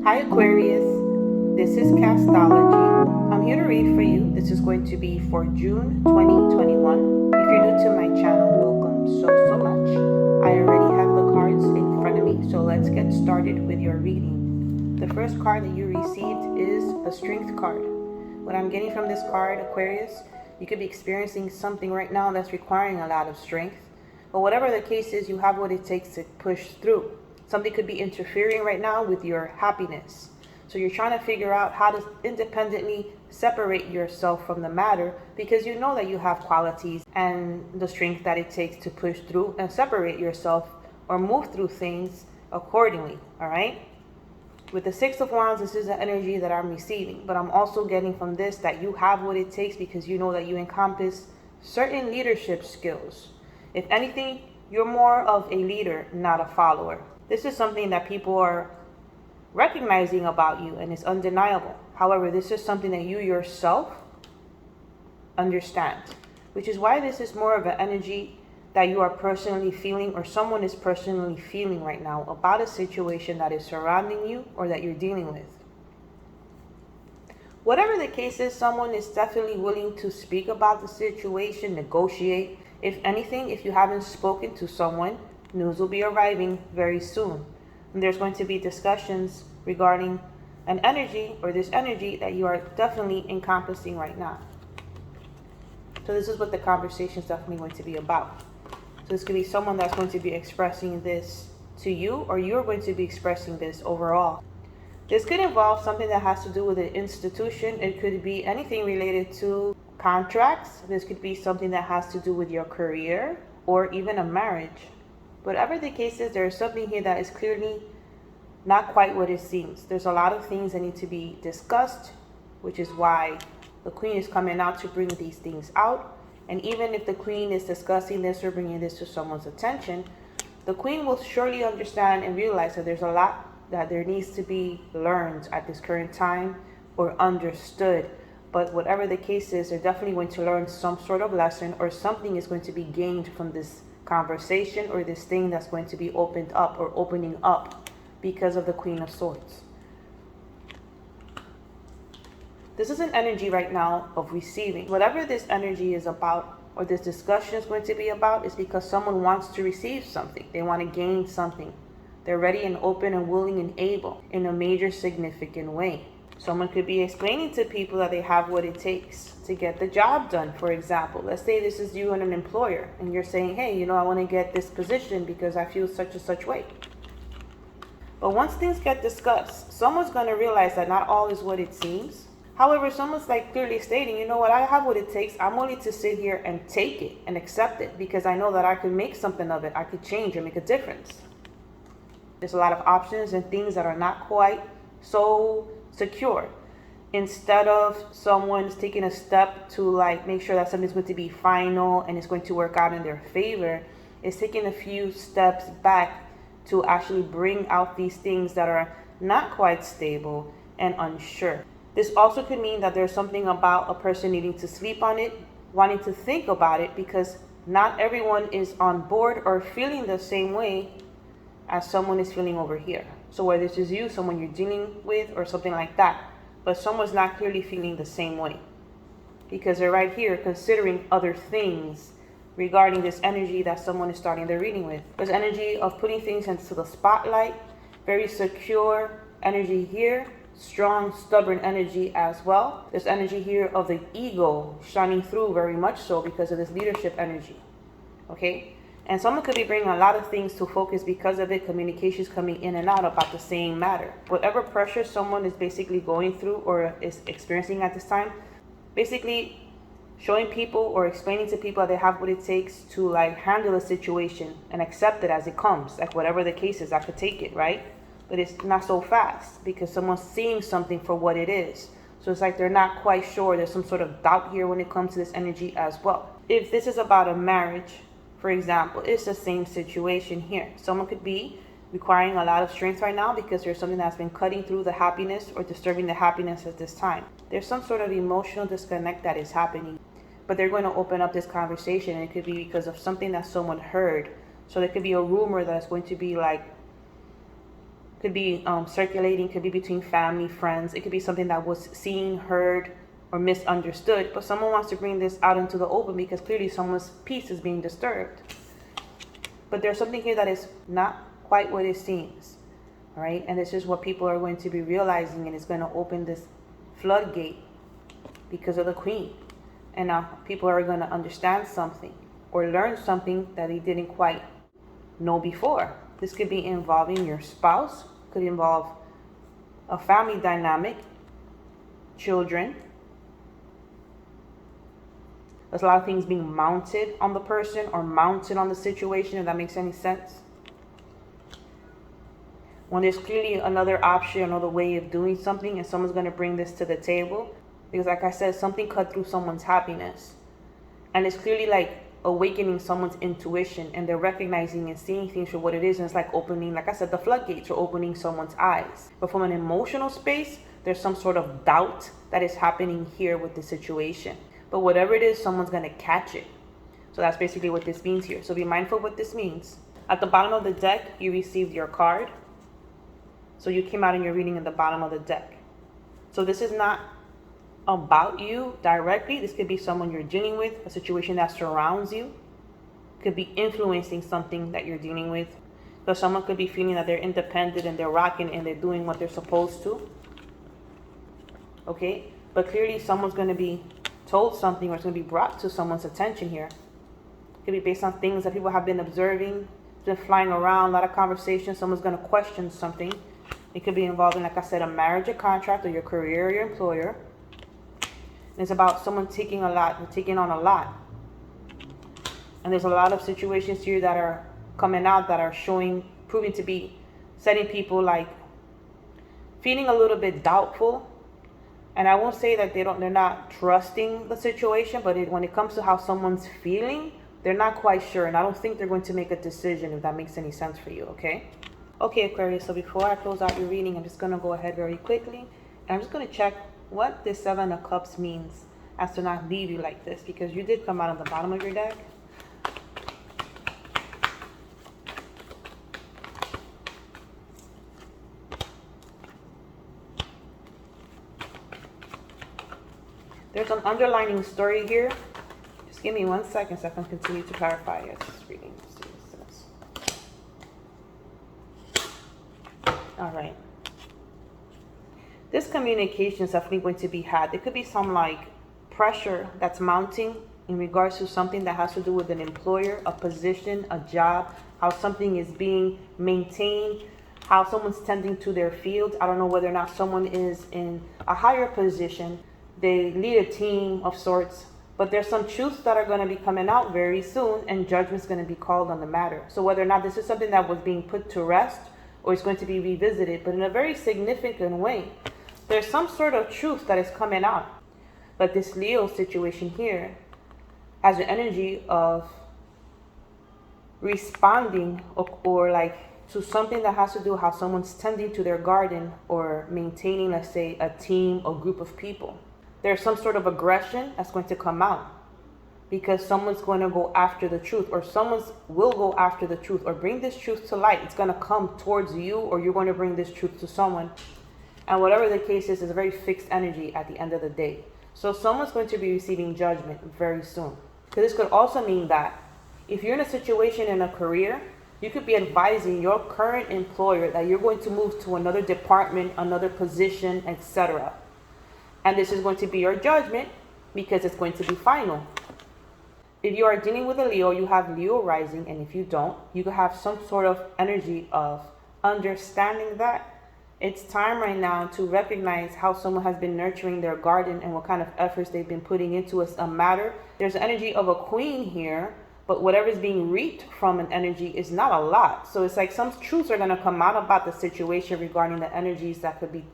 Hi Aquarius, this is Castology. I'm here to read for you. This is going to be for June 2021. If you're new to my channel, welcome so much. I already have the cards in front of me, so let's get started with your reading. The first card that you received is the Strength card. What I'm getting from this card, Aquarius, you could be experiencing something right now that's requiring a lot of strength. But whatever the case is, you have what it takes to push through. Something could be interfering right now with your happiness. So you're trying to figure out how to independently separate yourself from the matter, because you know that you have qualities and the strength that it takes to push through and separate yourself or move through things accordingly. All right. With the Six of Wands, this is the energy that I'm receiving, but I'm also getting from this that you have what it takes because you know that you encompass certain leadership skills. If anything, you're more of a leader, not a follower. This is something that people are recognizing about you, and it's undeniable. However, this is something that you yourself understand, which is why this is more of an energy that you are personally feeling, or someone is personally feeling right now about a situation that is surrounding you or that you're dealing with. Whatever the case is, someone is definitely willing to speak about the situation, negotiate. If anything, if you haven't spoken to someone, news will be arriving very soon. And there's going to be discussions regarding an energy, or this energy that you are definitely encompassing right now. So this is what the conversation is definitely going to be about. So this could be someone that's going to be expressing this to you, or you're going to be expressing this overall. This could involve something that has to do with an institution. It could be anything related to contracts. This could be something that has to do with your career or even a marriage. Whatever the case is, there's something here that is clearly not quite what it seems. There's a lot of things that need to be discussed, which is why the Queen is coming out to bring these things out. And even if the Queen is discussing this or bringing this to someone's attention, the Queen will surely understand and realize that there's a lot that there needs to be learned at this current time or understood. But whatever the case is, they're definitely going to learn some sort of lesson, or something is going to be gained from this conversation, or this thing that's going to be opened up or opening up because of the Queen of Swords. This is an energy right now of receiving. Whatever this energy is about, or this discussion is going to be about, is because someone wants to receive something. They want to gain something. They're ready and open and willing and able in a major significant way. Someone could be explaining to people that they have what it takes to get the job done. For example, let's say this is you and an employer, and you're saying, hey, I want to get this position because I feel such and such way. But once things get discussed, someone's going to realize that not all is what it seems. However, someone's like clearly stating, you know what, I have what it takes. I'm willing to sit here and take it and accept it because I know that I could make something of it. I could change or make a difference. There's a lot of options and things that are not quite so secure. Instead of someone's taking a step to like make sure that something's going to be final and it's going to work out in their favor, it's taking a few steps back to actually bring out these things that are not quite stable and unsure. This also could mean that there's something about a person needing to sleep on it, wanting to think about it, because not everyone is on board or feeling the same way as someone is feeling over here. So whether this is you, someone you're dealing with, or something like that, but someone's not clearly feeling the same way because they're right here considering other things regarding this energy that someone is starting their reading with. There's energy of putting things into the spotlight, very secure energy here, strong, stubborn energy as well. There's energy here of the ego shining through very much so because of this leadership energy. Okay? And someone could be bringing a lot of things to focus because of it, communications coming in and out about the same matter. Whatever pressure someone is basically going through or is experiencing at this time, basically showing people or explaining to people that they have what it takes to like handle a situation and accept it as it comes. Like whatever the case is, I could take it, right? But it's not so fast because someone's seeing something for what it is. So it's like they're not quite sure. There's some sort of doubt here when it comes to this energy as well. If this is about a marriage, for example, it's the same situation here. Someone could be requiring a lot of strength right now because there's something that's been cutting through the happiness or disturbing the happiness at this time. There's some sort of emotional disconnect that is happening, but they're going to open up this conversation, and it could be because of something that someone heard. So there could be a rumor that's going to be like Could be circulating, could be between family, friends. It could be something that was seen, heard, or misunderstood. But someone wants to bring this out into the open because clearly someone's peace is being disturbed. But there's something here that is not quite what it seems. All right? And this is what people are going to be realizing, and it's going to open this floodgate because of the Queen. And now people are going to understand something or learn something that they didn't quite know before. This could be involving your spouse, could involve a family dynamic, children. There's a lot of things being mounted on the person or mounted on the situation, if that makes any sense. When there's clearly another option, another way of doing something, and someone's going to bring this to the table. Because like I said, something cut through someone's happiness. And it's clearly like awakening someone's intuition, and they're recognizing and seeing things for what it is. And it's like opening, like I said, the floodgates, or opening someone's eyes. But from an emotional space, there's some sort of doubt that is happening here with the situation. But whatever it is, someone's going to catch it. So that's basically what this means here. So be mindful of what this means. At the bottom of the deck, you received your card. So you came out in your reading at the bottom of the deck. So this is not about you directly. This could be someone you're dealing with, a situation that surrounds you. Could be influencing something that you're dealing with. So someone could be feeling that they're independent and they're rocking and they're doing what they're supposed to. Okay? But clearly someone's going to be told something, or it's going to be brought to someone's attention here. It could be based on things that people have been observing. It's been flying around, a lot of conversation. Someone's going to question something. It could be involving, like I said, a marriage, a contract, or your career, or your employer. And it's about someone taking on a lot. And there's a lot of situations here that are coming out that are proving to be setting people like feeling a little bit doubtful. And I won't say that they're not trusting the situation, but when it comes to how someone's feeling, they're not quite sure. And I don't think they're going to make a decision, if that makes any sense for you, okay? Okay, Aquarius, so before I close out your reading, I'm just going to go ahead very quickly. And I'm just going to check what this Seven of Cups means, as to not leave you like this, because you did come out on the bottom of your deck. There's an underlining story here. Just give me 1 second so I can continue to clarify this reading. Let's see what it says. All right. This communication is definitely going to be had. There could be some like pressure that's mounting in regards to something that has to do with an employer, a position, a job, how something is being maintained, how someone's tending to their field. I don't know whether or not someone is in a higher position. They lead a team of sorts, but there's some truths that are going to be coming out very soon, and judgment's going to be called on the matter. So whether or not this is something that was being put to rest, or it's going to be revisited, but in a very significant way, there's some sort of truth that is coming out. But this Leo situation here has the energy of responding or like to something that has to do with how someone's tending to their garden or maintaining, let's say, a team or group of people. There's some sort of aggression that's going to come out because someone's going to go after the truth, or someone will go after the truth or bring this truth to light. It's going to come towards you, or you're going to bring this truth to someone. And whatever the case is a very fixed energy at the end of the day. So someone's going to be receiving judgment very soon. So this could also mean that if you're in a situation in a career, you could be advising your current employer that you're going to move to another department, another position, etc. And this is going to be your judgment because it's going to be final. If you are dealing with a Leo, you have Leo rising. And if you don't, you could have some sort of energy of understanding that it's time right now to recognize how someone has been nurturing their garden and what kind of efforts they've been putting into a matter. There's the energy of a queen here, but whatever is being reaped from an energy is not a lot. So it's like some truths are going to come out about the situation regarding the energies that could be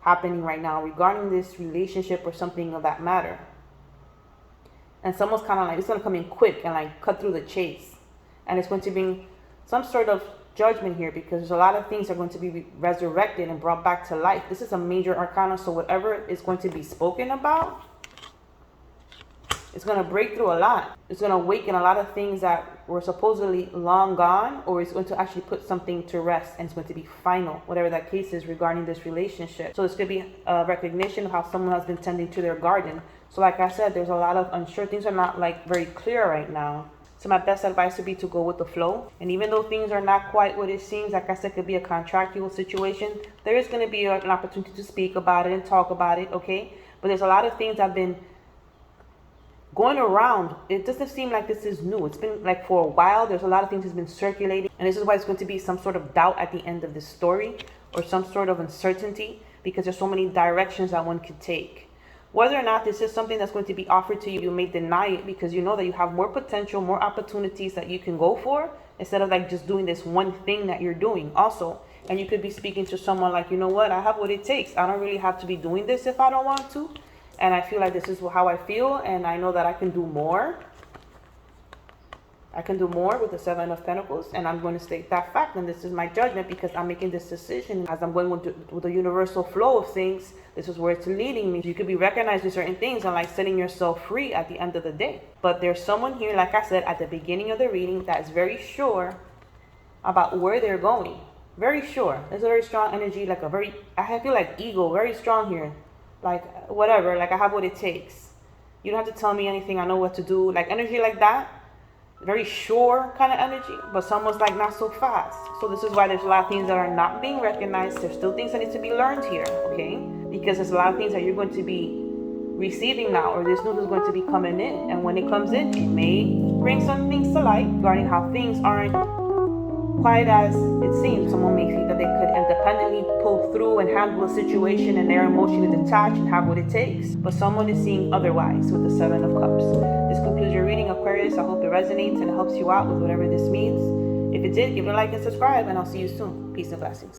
happening right now regarding this relationship or something of that matter. And someone's kind of like, it's going to come in quick and like cut through the chase. And it's going to bring some sort of judgment here because there's a lot of things that are going to be resurrected and brought back to life. This is a major arcana, so whatever is going to be spoken about It's going to break through a lot. It's going to awaken a lot of things that were supposedly long gone, or it's going to actually put something to rest, and it's going to be final, whatever that case is regarding this relationship. So this could be a recognition of how someone has been tending to their garden. So like I said, there's a lot of unsure. Things are not like very clear right now. So my best advice would be to go with the flow. And even though things are not quite what it seems, like I said, it could be a contractual situation, there is going to be an opportunity to speak about it and talk about it, okay? But there's a lot of things that have been going around. It doesn't seem like this is new. It's been like for a while. There's a lot of things that's been circulating. And this is why it's going to be some sort of doubt at the end of this story, or some sort of uncertainty, because there's so many directions that one could take. Whether or not this is something that's going to be offered to you, you may deny it because you know that you have more potential, more opportunities that you can go for, instead of like just doing this one thing that you're doing also. And you could be speaking to someone like, you know what, I have what it takes. I don't really have to be doing this if I don't want to. And I feel like this is how I feel, and I know that I can do more. I can do more with the Seven of Pentacles, and I'm going to state that fact, and this is my judgment because I'm making this decision. As I'm going with the universal flow of things, this is where it's leading me. You could be recognizing certain things and like setting yourself free at the end of the day. But there's someone here, like I said at the beginning of the reading, that is very sure about where they're going. Very sure. There's a very strong energy, like I feel like ego, very strong here. Like whatever, like I have what it takes. You don't have to tell me anything, I know what to do. Like energy like that. Very sure kind of energy, but someone's like not so fast. So this is why there's a lot of things that are not being recognized. There's still things that need to be learned here, okay? Because there's a lot of things that you're going to be receiving now, or this news is going to be coming in. And when it comes in, it may bring some things to light regarding how things aren't quite as it seems. Someone may think that they could independently pull through and handle a situation and they're emotionally detached and have what it takes. But someone is seeing otherwise with the Seven of Cups. This concludes your reading, Aquarius. I hope it resonates and it helps you out with whatever this means. If it did, give it a like and subscribe, and I'll see you soon. Peace and blessings.